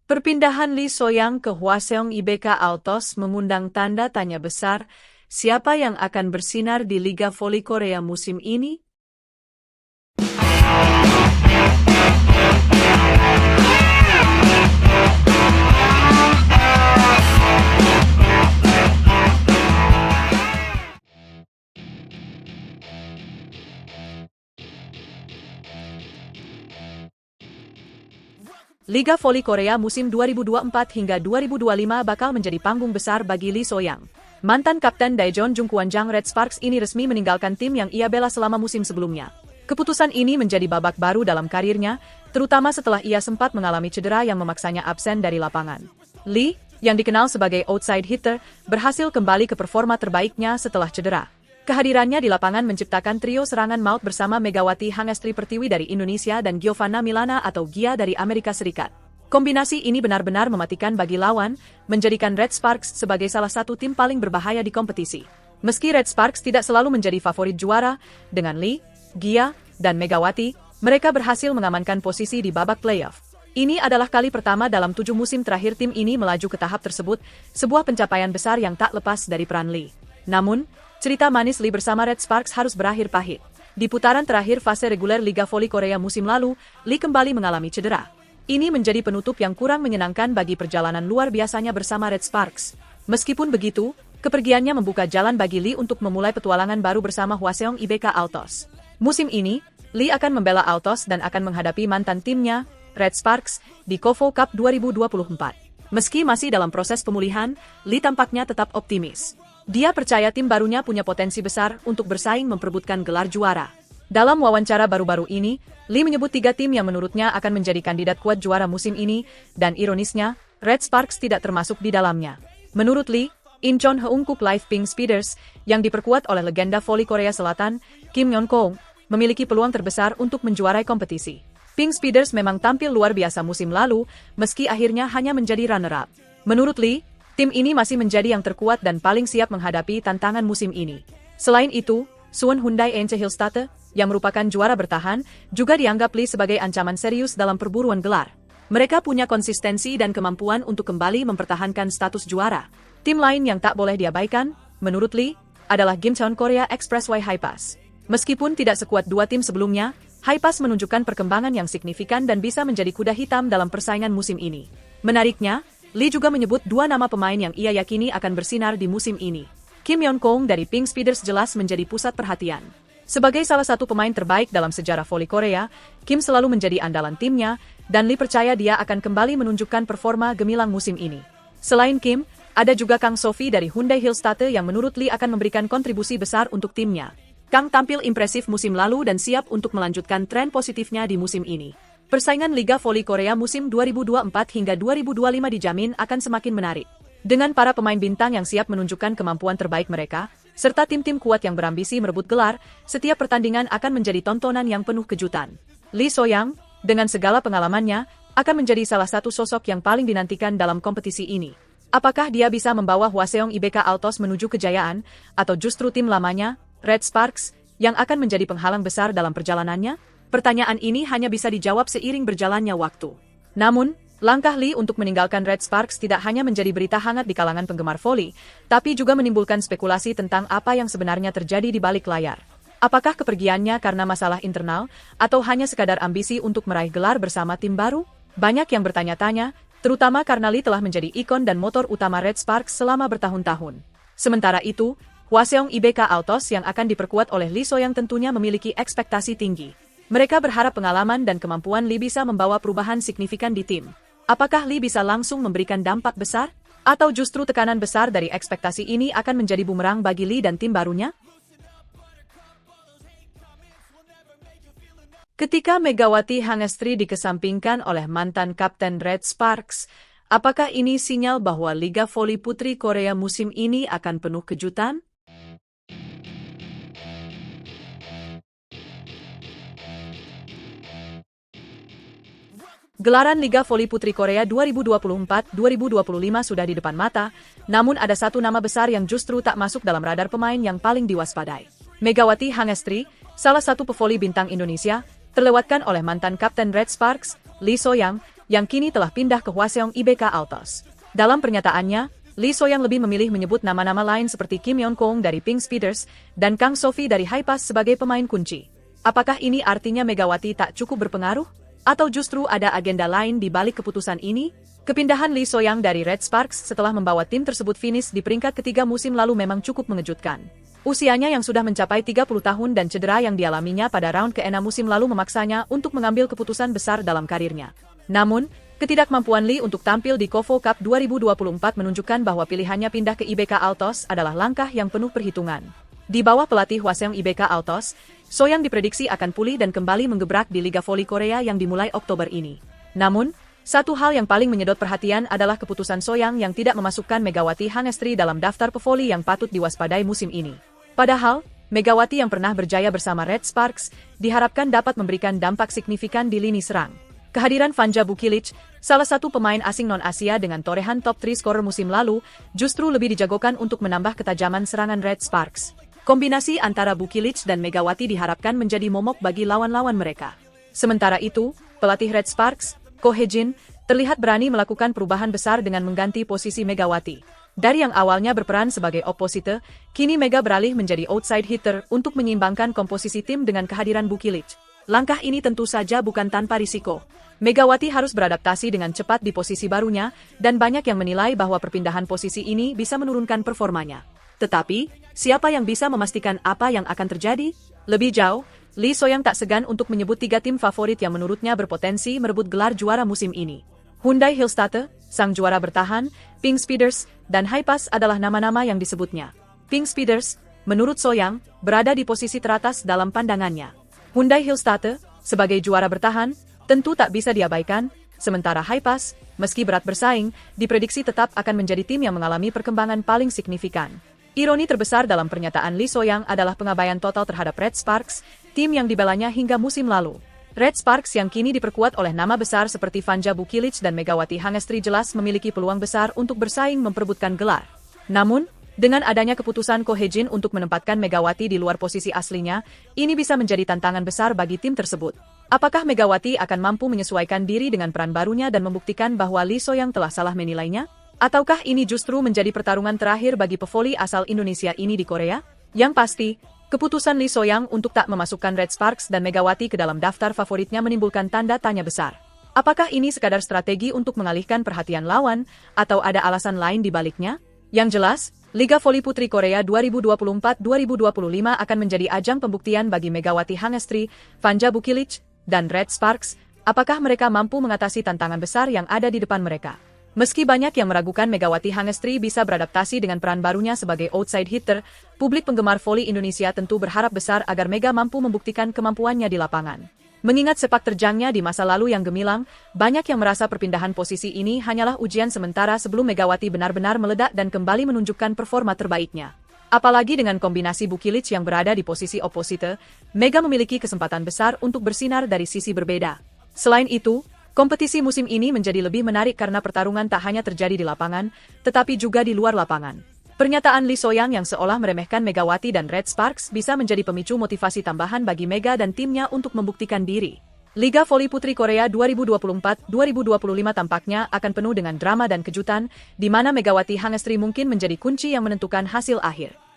Perpindahan Lee Soyang ke Hwaseong IBK Altos mengundang tanda tanya besar, siapa yang akan bersinar di Liga Voli Korea musim ini? Liga Voli Korea musim 2024 hingga 2025 bakal menjadi panggung besar bagi Lee Soyang. Mantan Kapten Daejeon Jungkwanjang Red Sparks ini resmi meninggalkan tim yang ia bela selama musim sebelumnya. Keputusan ini menjadi babak baru dalam karirnya, terutama setelah ia sempat mengalami cedera yang memaksanya absen dari lapangan. Lee, yang dikenal sebagai outside hitter, berhasil kembali ke performa terbaiknya setelah cedera. Kehadirannya di lapangan menciptakan trio serangan maut bersama Megawati Hangestri Pertiwi dari Indonesia dan Giovanna Milana atau Gia dari Amerika Serikat. Kombinasi ini benar-benar mematikan bagi lawan, menjadikan Red Sparks sebagai salah satu tim paling berbahaya di kompetisi. Meski Red Sparks tidak selalu menjadi favorit juara, dengan Lee, Gia, dan Megawati, mereka berhasil mengamankan posisi di babak playoff. Ini adalah kali pertama dalam 7 musim terakhir tim ini melaju ke tahap tersebut, sebuah pencapaian besar yang tak lepas dari peran Lee. Namun, cerita manis Lee bersama Red Sparks harus berakhir pahit. Di putaran terakhir fase reguler Liga Voli Korea musim lalu, Lee kembali mengalami cedera. Ini menjadi penutup yang kurang menyenangkan bagi perjalanan luar biasanya bersama Red Sparks. Meskipun begitu, kepergiannya membuka jalan bagi Lee untuk memulai petualangan baru bersama Hwaseong IBK Altos. Musim ini, Lee akan membela Altos dan akan menghadapi mantan timnya, Red Sparks, di KOVO Cup 2024. Meski masih dalam proses pemulihan, Lee tampaknya tetap optimis. Dia percaya tim barunya punya potensi besar untuk bersaing memperebutkan gelar juara. Dalam wawancara baru-baru ini, Lee menyebut 3 tim yang menurutnya akan menjadi kandidat kuat juara musim ini, dan ironisnya, Red Sparks tidak termasuk di dalamnya. Menurut Lee, Incheon Heungkuk Live Pink Speeders, yang diperkuat oleh legenda voli Korea Selatan, Kim Yeon-kong, memiliki peluang terbesar untuk menjuarai kompetisi. Pink Speeders memang tampil luar biasa musim lalu, meski akhirnya hanya menjadi runner-up. Menurut Lee, tim ini masih menjadi yang terkuat dan paling siap menghadapi tantangan musim ini. Selain itu, Suwon Hyundai Eunchae-Hillstatte, yang merupakan juara bertahan, juga dianggap Lee sebagai ancaman serius dalam perburuan gelar. Mereka punya konsistensi dan kemampuan untuk kembali mempertahankan status juara. Tim lain yang tak boleh diabaikan, menurut Lee, adalah Gimcheon Korea Expressway Hipass. Meskipun tidak sekuat 2 tim sebelumnya, Hipass menunjukkan perkembangan yang signifikan dan bisa menjadi kuda hitam dalam persaingan musim ini. Menariknya, Lee juga menyebut 2 nama pemain yang ia yakini akan bersinar di musim ini. Kim Yeon-kong dari Pink Speeders jelas menjadi pusat perhatian. Sebagai salah satu pemain terbaik dalam sejarah voli Korea, Kim selalu menjadi andalan timnya, dan Lee percaya dia akan kembali menunjukkan performa gemilang musim ini. Selain Kim, ada juga Kang Sophie dari Hyundai Hillstatte yang menurut Lee akan memberikan kontribusi besar untuk timnya. Kang tampil impresif musim lalu dan siap untuk melanjutkan tren positifnya di musim ini. Persaingan Liga Voli Korea musim 2024 hingga 2025 dijamin akan semakin menarik. Dengan para pemain bintang yang siap menunjukkan kemampuan terbaik mereka, serta tim-tim kuat yang berambisi merebut gelar, setiap pertandingan akan menjadi tontonan yang penuh kejutan. Lee Soyang, dengan segala pengalamannya, akan menjadi salah satu sosok yang paling dinantikan dalam kompetisi ini. Apakah dia bisa membawa Hwaseong IBK Altos menuju kejayaan, atau justru tim lamanya, Red Sparks, yang akan menjadi penghalang besar dalam perjalanannya? Pertanyaan ini hanya bisa dijawab seiring berjalannya waktu. Namun, langkah Lee untuk meninggalkan Red Sparks tidak hanya menjadi berita hangat di kalangan penggemar voli, tapi juga menimbulkan spekulasi tentang apa yang sebenarnya terjadi di balik layar. Apakah kepergiannya karena masalah internal, atau hanya sekadar ambisi untuk meraih gelar bersama tim baru? Banyak yang bertanya-tanya, terutama karena Lee telah menjadi ikon dan motor utama Red Sparks selama bertahun-tahun. Sementara itu, Hwaseong IBK Altos yang akan diperkuat oleh Lee Soyang tentunya memiliki ekspektasi tinggi. Mereka berharap pengalaman dan kemampuan Lee bisa membawa perubahan signifikan di tim. Apakah Lee bisa langsung memberikan dampak besar? Atau justru tekanan besar dari ekspektasi ini akan menjadi bumerang bagi Lee dan tim barunya? Ketika Megawati Hangestri dikesampingkan oleh mantan Kapten Red Sparks, apakah ini sinyal bahwa Liga Voli Putri Korea musim ini akan penuh kejutan? Gelaran Liga Voli Putri Korea 2024-2025 sudah di depan mata, namun ada satu nama besar yang justru tak masuk dalam radar pemain yang paling diwaspadai. Megawati Hangestri, salah satu pevoli bintang Indonesia, terlewatkan oleh mantan Kapten Red Sparks, Lee Soyang, yang kini telah pindah ke Hwaseong IBK Altos. Dalam pernyataannya, Lee So-young lebih memilih menyebut nama-nama lain seperti Kim Yeon-kong dari Pink Speeders dan Kang So-fi dari Hypas sebagai pemain kunci. Apakah ini artinya Megawati tak cukup berpengaruh? Atau justru ada agenda lain di balik keputusan ini? Kepindahan Lee So-young dari Red Sparks setelah membawa tim tersebut finish di peringkat ketiga musim lalu memang cukup mengejutkan. Usianya yang sudah mencapai 30 tahun dan cedera yang dialaminya pada round ke-6 musim lalu memaksanya untuk mengambil keputusan besar dalam karirnya. Namun, ketidakmampuan Lee untuk tampil di KOFO Cup 2024 menunjukkan bahwa pilihannya pindah ke IBK Altos adalah langkah yang penuh perhitungan. Di bawah pelatih Hwaseong IBK Altos, So-young diprediksi akan pulih dan kembali menggebrak di Liga Voli Korea yang dimulai Oktober ini. Namun, satu hal yang paling menyedot perhatian adalah keputusan So-young yang tidak memasukkan Megawati Hangestri dalam daftar pevoli yang patut diwaspadai musim ini. Padahal, Megawati yang pernah berjaya bersama Red Sparks diharapkan dapat memberikan dampak signifikan di lini serang. Kehadiran Vanja Bukilic, salah satu pemain asing non-Asia dengan torehan top 3 scorer musim lalu, justru lebih dijagokan untuk menambah ketajaman serangan Red Sparks. Kombinasi antara Bukilic dan Megawati diharapkan menjadi momok bagi lawan-lawan mereka. Sementara itu, pelatih Red Sparks, Ko Hye-jin, terlihat berani melakukan perubahan besar dengan mengganti posisi Megawati. Dari yang awalnya berperan sebagai opposite, kini Mega beralih menjadi outside hitter untuk menyeimbangkan komposisi tim dengan kehadiran Bukilic. Langkah ini tentu saja bukan tanpa risiko. Megawati harus beradaptasi dengan cepat di posisi barunya, dan banyak yang menilai bahwa perpindahan posisi ini bisa menurunkan performanya. Tetapi, siapa yang bisa memastikan apa yang akan terjadi? Lebih jauh, Lee So-young tak segan untuk menyebut 3 tim favorit yang menurutnya berpotensi merebut gelar juara musim ini. Hyundai Hillstatte, sang juara bertahan, Pink Speeders, dan Hypas adalah nama-nama yang disebutnya. Pink Speeders, menurut So-young, berada di posisi teratas dalam pandangannya. Hyundai Hillstatte, sebagai juara bertahan, tentu tak bisa diabaikan, sementara Hypas, meski berat bersaing, diprediksi tetap akan menjadi tim yang mengalami perkembangan paling signifikan. Ironi terbesar dalam pernyataan Lee So-young adalah pengabaian total terhadap Red Sparks, tim yang dibelanya hingga musim lalu. Red Sparks yang kini diperkuat oleh nama besar seperti Vanja Bukilic dan Megawati Hangestri jelas memiliki peluang besar untuk bersaing memperebutkan gelar. Namun, dengan adanya keputusan Ko Hye-jin untuk menempatkan Megawati di luar posisi aslinya, ini bisa menjadi tantangan besar bagi tim tersebut. Apakah Megawati akan mampu menyesuaikan diri dengan peran barunya dan membuktikan bahwa Lee So-young telah salah menilainya? Ataukah ini justru menjadi pertarungan terakhir bagi pevoli asal Indonesia ini di Korea? Yang pasti, keputusan Lee So-young untuk tak memasukkan Red Sparks dan Megawati ke dalam daftar favoritnya menimbulkan tanda tanya besar. Apakah ini sekadar strategi untuk mengalihkan perhatian lawan, atau ada alasan lain di baliknya? Yang jelas, Liga Voli Putri Korea 2024-2025 akan menjadi ajang pembuktian bagi Megawati Hangestri, Vanja Bukilic, dan Red Sparks, apakah mereka mampu mengatasi tantangan besar yang ada di depan mereka. Meski banyak yang meragukan Megawati Hangestri bisa beradaptasi dengan peran barunya sebagai outside hitter, publik penggemar voli Indonesia tentu berharap besar agar Mega mampu membuktikan kemampuannya di lapangan. Mengingat sepak terjangnya di masa lalu yang gemilang, banyak yang merasa perpindahan posisi ini hanyalah ujian sementara sebelum Megawati benar-benar meledak dan kembali menunjukkan performa terbaiknya. Apalagi dengan kombinasi Bukilic yang berada di posisi opposite, Mega memiliki kesempatan besar untuk bersinar dari sisi berbeda. Selain itu, kompetisi musim ini menjadi lebih menarik karena pertarungan tak hanya terjadi di lapangan, tetapi juga di luar lapangan. Pernyataan Lee So-young yang seolah meremehkan Megawati dan Red Sparks bisa menjadi pemicu motivasi tambahan bagi Mega dan timnya untuk membuktikan diri. Liga Voli Putri Korea 2024-2025 tampaknya akan penuh dengan drama dan kejutan, di mana Megawati Hangestri mungkin menjadi kunci yang menentukan hasil akhir.